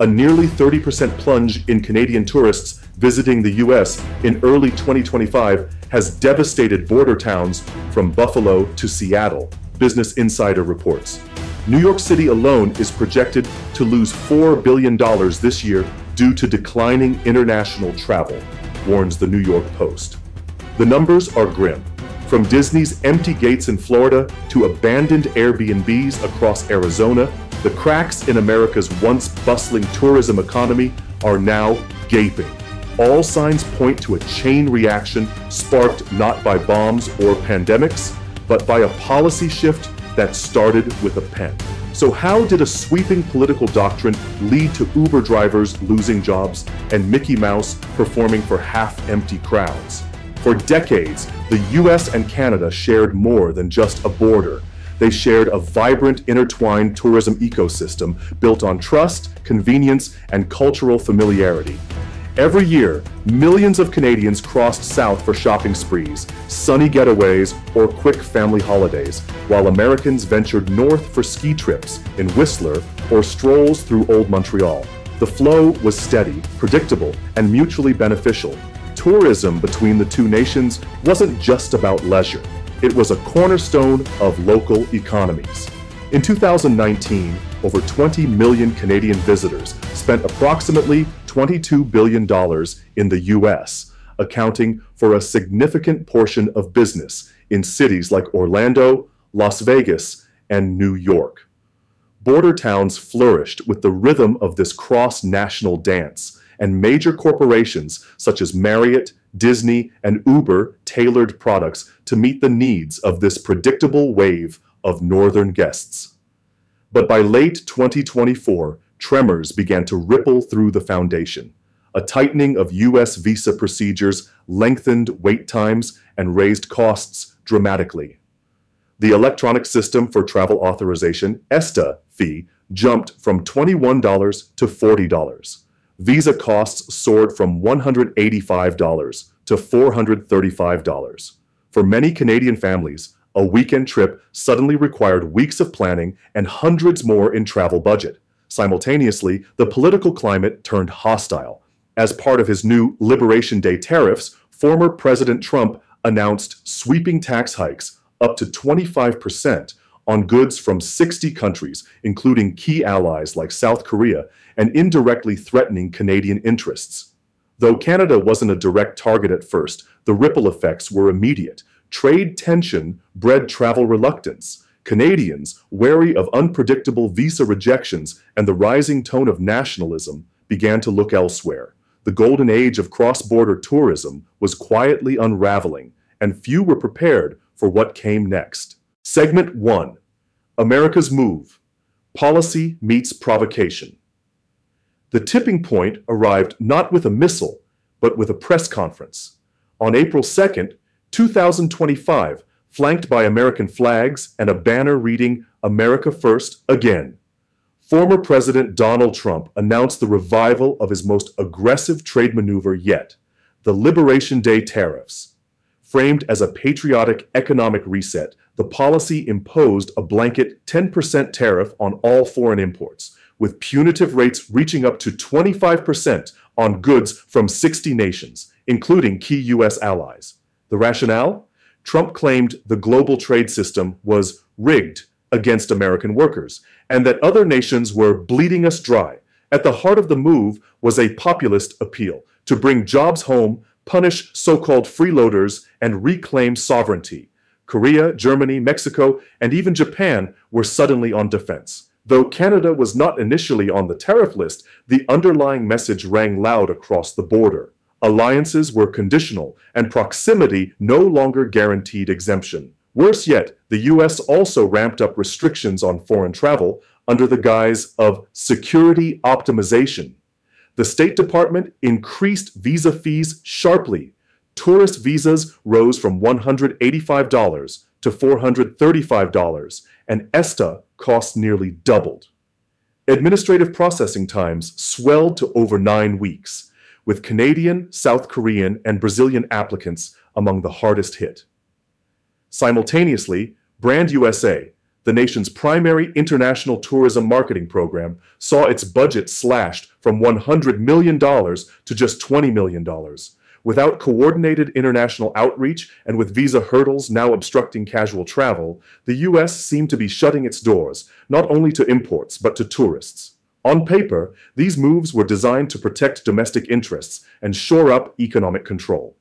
A nearly 30% plunge in Canadian tourists visiting the US in early 2025 has devastated border towns from Buffalo to Seattle, Business Insider reports. New York City alone is projected to lose $4 billion this year due to declining international travel, warns the New York Post. The numbers are grim. From Disney's empty gates in Florida to abandoned Airbnbs across Arizona, the cracks in America's once bustling tourism economy are now gaping. All signs point to a chain reaction sparked not by bombs or pandemics, but by a policy shift that started with a pen. So how did a sweeping political doctrine lead to Uber drivers losing jobs and Mickey Mouse performing for half-empty crowds? For decades, the US and Canada shared more than just a border. They shared a vibrant, intertwined tourism ecosystem built on trust, convenience, and cultural familiarity. Every year, millions of Canadians crossed south for shopping sprees, sunny getaways, or quick family holidays, while Americans ventured north for ski trips in Whistler or strolls through Old Montreal. The flow was steady, predictable, and mutually beneficial. Tourism between the two nations wasn't just about leisure. It was a cornerstone of local economies. In 2019, over 20 million Canadian visitors spent approximately $22 billion in the US, accounting for a significant portion of business in cities like Orlando, Las Vegas, and New York. Border towns flourished with the rhythm of this cross-national dance, and major corporations such as Marriott, Disney, and Uber tailored products to meet the needs of this predictable wave of northern guests. But by late 2024, tremors began to ripple through the foundation. A tightening of US visa procedures lengthened wait times and raised costs dramatically. The electronic system for travel authorization, ESTA, fee jumped from $21 to $40. Visa costs soared from $185 to $435. For many Canadian families, a weekend trip suddenly required weeks of planning and hundreds more in travel budget. Simultaneously, the political climate turned hostile. As part of his new Liberation Day tariffs, former President Trump announced sweeping tax hikes up to 25% on goods from 60 countries, including key allies like South Korea, and indirectly threatening Canadian interests. Though Canada wasn't a direct target at first, the ripple effects were immediate. Trade tension bred travel reluctance. Canadians, wary of unpredictable visa rejections and the rising tone of nationalism, began to look elsewhere. The golden age of cross-border tourism was quietly unraveling, and few were prepared for what came next. Segment 1. America's Move. Policy meets provocation. The tipping point arrived not with a missile, but with a press conference. On April 2nd, 2025, flanked by American flags and a banner reading "America First Again," former President Donald Trump announced the revival of his most aggressive trade maneuver yet, the Liberation Day tariffs. Framed as a patriotic economic reset, the policy imposed a blanket 10% tariff on all foreign imports, with punitive rates reaching up to 25% on goods from 60 nations, including key U.S. allies. The rationale? Trump claimed the global trade system was rigged against American workers, and that other nations were bleeding us dry. At the heart of the move was a populist appeal to bring jobs home, punish so-called freeloaders, and reclaim sovereignty. Korea, Germany, Mexico, and even Japan were suddenly on defense. Though Canada was not initially on the tariff list, the underlying message rang loud across the border. Alliances were conditional, and proximity no longer guaranteed exemption. Worse yet, the U.S. also ramped up restrictions on foreign travel under the guise of security optimization. The State Department increased visa fees sharply. Tourist visas rose from $185 to $435, and ESTA costs nearly doubled. Administrative processing times swelled to over 9 weeks, with Canadian, South Korean, and Brazilian applicants among the hardest hit. Simultaneously, Brand USA, the nation's primary international tourism marketing program, saw its budget slashed from $100 million to just $20 million. Without coordinated international outreach and with visa hurdles now obstructing casual travel, the U.S. seemed to be shutting its doors, not only to imports but to tourists. On paper, these moves were designed to protect domestic interests and shore up economic control.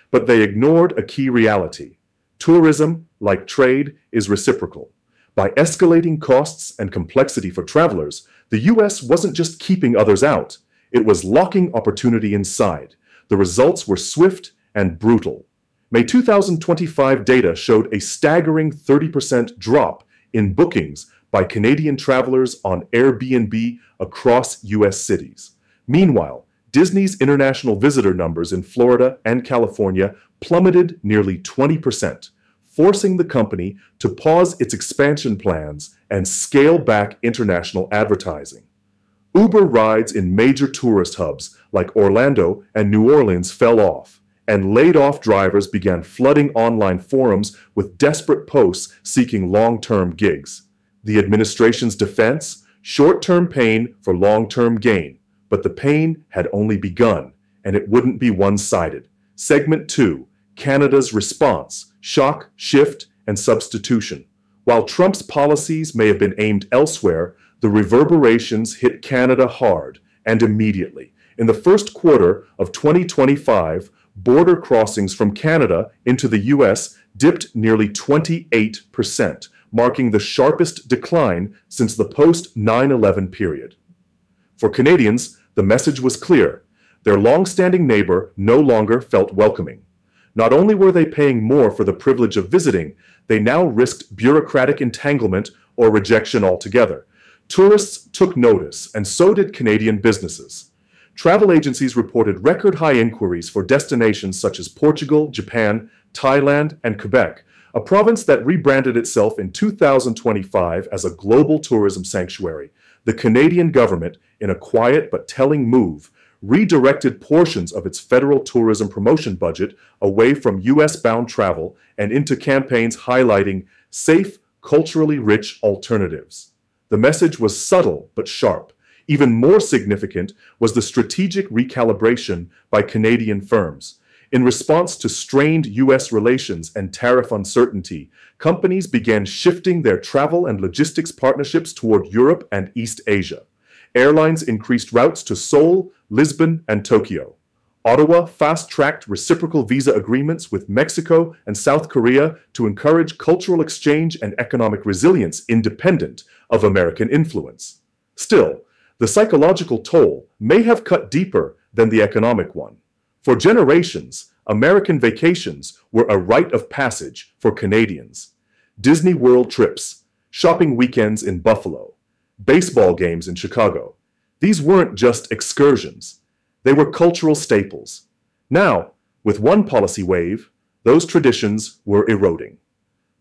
But they ignored a key reality. Tourism, like trade, is reciprocal. By escalating costs and complexity for travelers, the U.S. wasn't just keeping others out, it was locking opportunity inside. The results were swift and brutal. May 2025 data showed a staggering 30% drop in bookings by Canadian travelers on Airbnb across U.S. cities. Meanwhile, Disney's international visitor numbers in Florida and California plummeted nearly 20%, forcing the company to pause its expansion plans and scale back international advertising. Uber rides in major tourist hubs like Orlando and New Orleans fell off, and laid-off drivers began flooding online forums with desperate posts seeking long-term gigs. The administration's defense? Short-term pain for long-term gain. But the pain had only begun, and it wouldn't be one-sided. Segment 2. Canada's response, shock, shift, and substitution. While Trump's policies may have been aimed elsewhere, the reverberations hit Canada hard and immediately. In the first quarter of 2025, border crossings from Canada into the U.S. dipped nearly 28%, marking the sharpest decline since the post-9/11 period. For Canadians, the message was clear. Their long-standing neighbor no longer felt welcoming. Not only were they paying more for the privilege of visiting, they now risked bureaucratic entanglement or rejection altogether. Tourists took notice, and so did Canadian businesses. Travel agencies reported record-high inquiries for destinations such as Portugal, Japan, Thailand, and Quebec, a province that rebranded itself in 2025 as a global tourism sanctuary. The Canadian government, in a quiet but telling move, redirected portions of its federal tourism promotion budget away from U.S.-bound travel and into campaigns highlighting safe, culturally rich alternatives. The message was subtle but sharp. Even more significant was the strategic recalibration by Canadian firms. In response to strained U.S. relations and tariff uncertainty, companies began shifting their travel and logistics partnerships toward Europe and East Asia. Airlines increased routes to Seoul, Lisbon, and Tokyo. Ottawa fast-tracked reciprocal visa agreements with Mexico and South Korea to encourage cultural exchange and economic resilience independent of American influence. Still, the psychological toll may have cut deeper than the economic one. For generations, American vacations were a rite of passage for Canadians. Disney World trips, shopping weekends in Buffalo, baseball games in Chicago. These weren't just excursions. They were cultural staples. Now, with one policy wave, those traditions were eroding.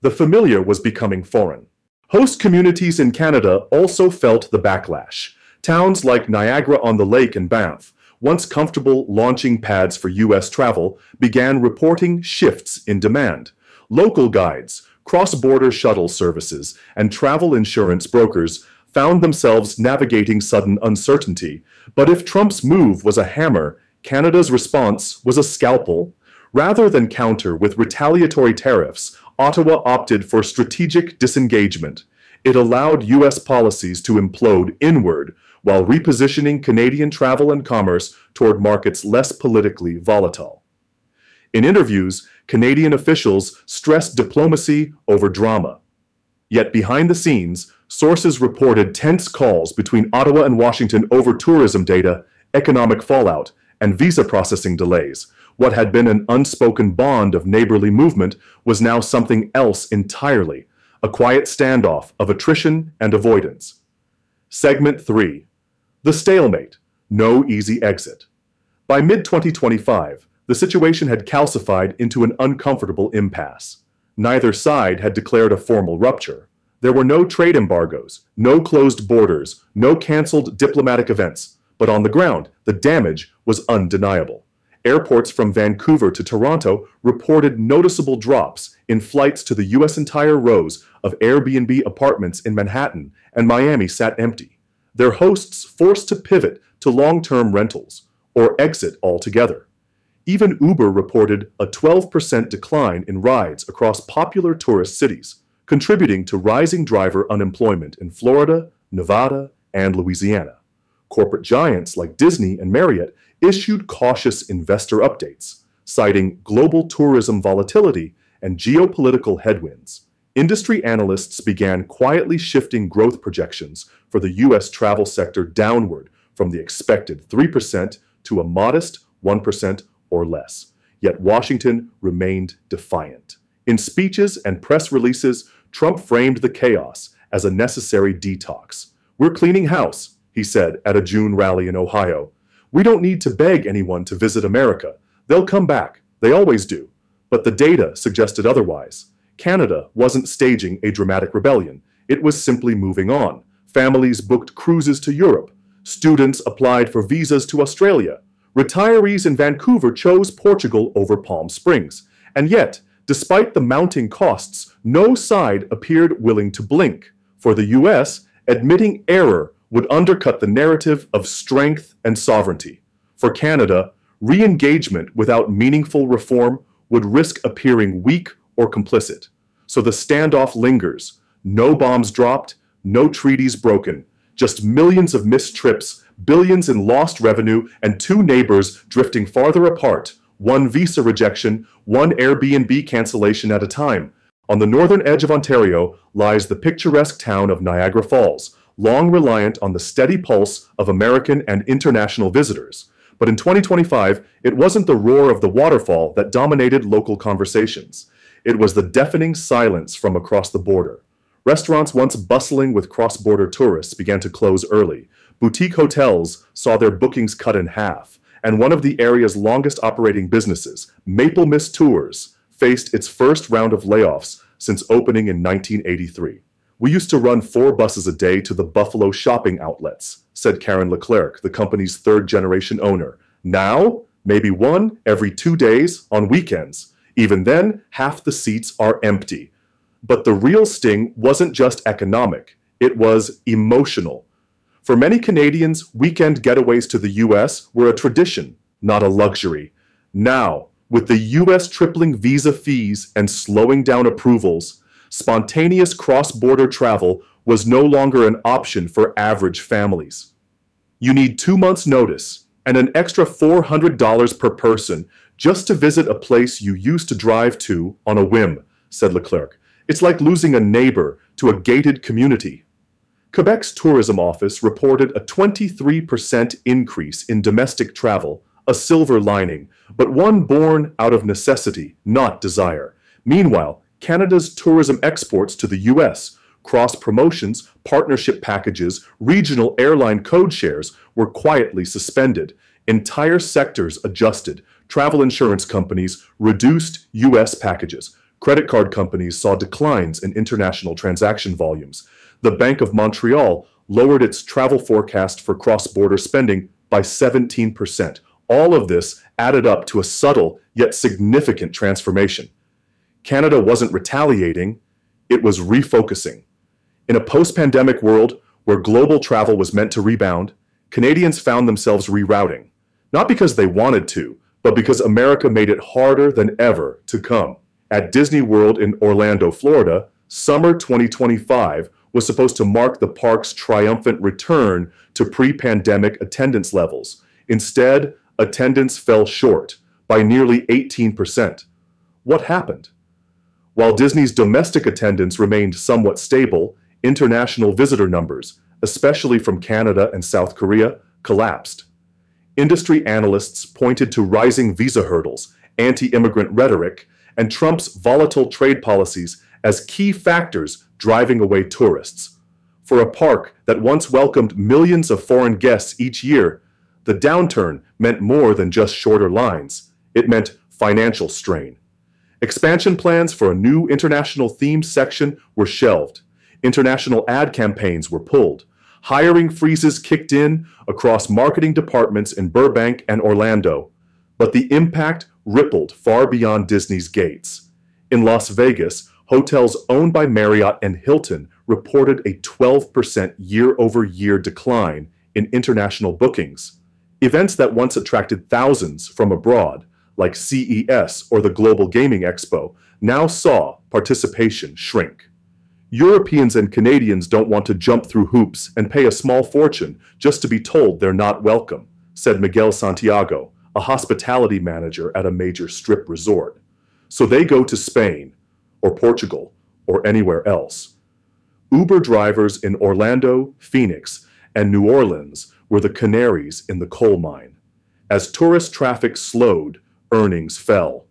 The familiar was becoming foreign. Host communities in Canada also felt the backlash. Towns like Niagara-on-the-Lake and Banff, once comfortable launching pads for U.S. travel, began reporting shifts in demand. Local guides, cross-border shuttle services, and travel insurance brokers found themselves navigating sudden uncertainty. But if Trump's move was a hammer, Canada's response was a scalpel. Rather than counter with retaliatory tariffs, Ottawa opted for strategic disengagement. It allowed U.S. policies to implode inward while repositioning Canadian travel and commerce toward markets less politically volatile. In interviews, Canadian officials stressed diplomacy over drama. Yet behind the scenes, sources reported tense calls between Ottawa and Washington over tourism data, economic fallout, and visa processing delays. What had been an unspoken bond of neighborly movement was now something else entirely, a quiet standoff of attrition and avoidance. Segment 3. The stalemate. No easy exit. By mid-2025, the situation had calcified into an uncomfortable impasse. Neither side had declared a formal rupture. There were no trade embargoes, no closed borders, no canceled diplomatic events. But on the ground, the damage was undeniable. Airports from Vancouver to Toronto reported noticeable drops in flights to the U.S. Entire rows of Airbnb apartments in Manhattan and Miami sat empty, their hosts forced to pivot to long-term rentals or exit altogether. Even Uber reported a 12% decline in rides across popular tourist cities, contributing to rising driver unemployment in Florida, Nevada, and Louisiana. Corporate giants like Disney and Marriott issued cautious investor updates, citing global tourism volatility and geopolitical headwinds. Industry analysts began quietly shifting growth projections for the U.S. travel sector downward from the expected 3% to a modest 1% or less. Yet Washington remained defiant. In speeches and press releases, Trump framed the chaos as a necessary detox. "We're cleaning house," he said at a June rally in Ohio. "We don't need to beg anyone to visit America. They'll come back. They always do." But the data suggested otherwise. Canada wasn't staging a dramatic rebellion. It was simply moving on. Families booked cruises to Europe. Students applied for visas to Australia. Retirees in Vancouver chose Portugal over Palm Springs. And yet, despite the mounting costs, no side appeared willing to blink. For the U.S., admitting error would undercut the narrative of strength and sovereignty. For Canada, re-engagement without meaningful reform would risk appearing weak or complicit. So the standoff lingers. No bombs dropped, no treaties broken, just millions of missed trips, billions in lost revenue, and two neighbors drifting farther apart, one visa rejection, one Airbnb cancellation at a time. On the northern edge of Ontario lies the picturesque town of Niagara Falls, long reliant on the steady pulse of American and international visitors. But in 2025, it wasn't the roar of the waterfall that dominated local conversations. It was the deafening silence from across the border. Restaurants once bustling with cross-border tourists began to close early. Boutique hotels saw their bookings cut in half, and one of the area's longest operating businesses, Maple Mist Tours, faced its first round of layoffs since opening in 1983. "We used to run 4 buses a day to the Buffalo shopping outlets," said Karen Leclerc, the company's third-generation owner. "Now, maybe 1 every 2 days on weekends. Even then, half the seats are empty." But the real sting wasn't just economic, it was emotional. For many Canadians, weekend getaways to the U.S. were a tradition, not a luxury. Now, with the U.S. tripling visa fees and slowing down approvals, spontaneous cross-border travel was no longer an option for average families. You need 2 months' notice and an extra $400 per person just to visit a place you used to drive to on a whim, said Leclerc. "It's like losing a neighbor to a gated community." Quebec's tourism office reported a 23% increase in domestic travel, a silver lining, but one born out of necessity, not desire. Meanwhile, Canada's tourism exports to the U.S., cross-promotions, partnership packages, regional airline code shares were quietly suspended. Entire sectors adjusted. Travel insurance companies reduced U.S. packages. Credit card companies saw declines in international transaction volumes. The Bank of Montreal lowered its travel forecast for cross-border spending by 17%. All of this added up to a subtle yet significant transformation. Canada wasn't retaliating, it was refocusing. In a post-pandemic world where global travel was meant to rebound, Canadians found themselves rerouting. Not because they wanted to, but because America made it harder than ever to come. At Disney World in Orlando, Florida, summer 2025 was supposed to mark the park's triumphant return to pre-pandemic attendance levels. Instead, attendance fell short by nearly 18%. What happened? While Disney's domestic attendance remained somewhat stable, international visitor numbers, especially from Canada and South Korea, collapsed. Industry analysts pointed to rising visa hurdles, anti-immigrant rhetoric, and Trump's volatile trade policies as key factors driving away tourists. For a park that once welcomed millions of foreign guests each year, the downturn meant more than just shorter lines. It meant financial strain. Expansion plans for a new international themed section were shelved. International ad campaigns were pulled. Hiring freezes kicked in across marketing departments in Burbank and Orlando. but the impact rippled far beyond Disney's gates. In Las Vegas, hotels owned by Marriott and Hilton reported a 12% year-over-year decline in international bookings. Events that once attracted thousands from abroad, like CES or the Global Gaming Expo, now saw participation shrink. Europeans and Canadians don't want to jump through hoops and pay a small fortune just to be told they're not welcome, said Miguel Santiago, a hospitality manager at a major strip resort. So they go to Spain, or Portugal, or anywhere else. Uber drivers in Orlando, Phoenix, and New Orleans were the canaries in the coal mine. As tourist traffic slowed, earnings fell.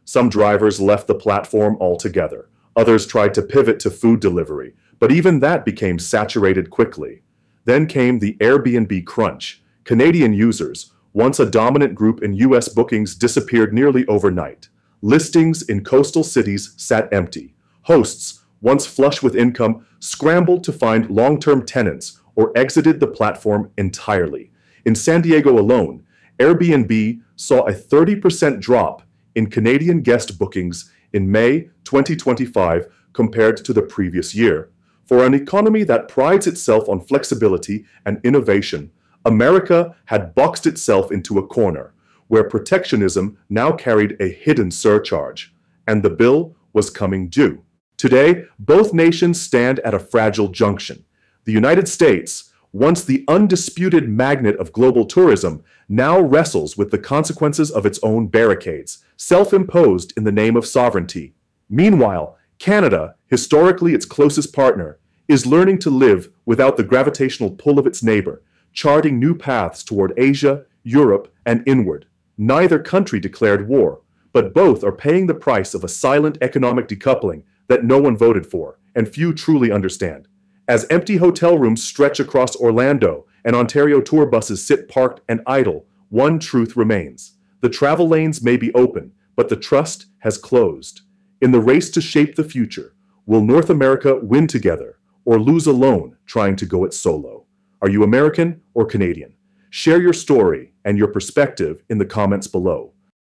Some drivers left the platform altogether. Others tried to pivot to food delivery, but even that became saturated quickly. Then came the Airbnb crunch. Canadian users, once a dominant group in US bookings, disappeared nearly overnight. Listings in coastal cities sat empty. Hosts, once flush with income, scrambled to find long-term tenants or exited the platform entirely. In San Diego alone, Airbnb saw a 30% drop in Canadian guest bookings in May 2025 compared to the previous year. For an economy that prides itself on flexibility and innovation, America had boxed itself into a corner, where protectionism now carried a hidden surcharge, and the bill was coming due. Today, both nations stand at a fragile junction. The United States, once the undisputed magnet of global tourism, now wrestles with the consequences of its own barricades, self-imposed in the name of sovereignty. Meanwhile, Canada, historically its closest partner, is learning to live without the gravitational pull of its neighbor, charting new paths toward Asia, Europe, and inward. Neither country declared war, but both are paying the price of a silent economic decoupling that no one voted for, and few truly understand. As empty hotel rooms stretch across Orlando and Ontario tour buses sit parked and idle, one truth remains. The travel lanes may be open, but the trust has closed. In the race to shape the future, will North America win together or lose alone trying to go it solo? Are you American or Canadian? Share your story and your perspective in the comments below.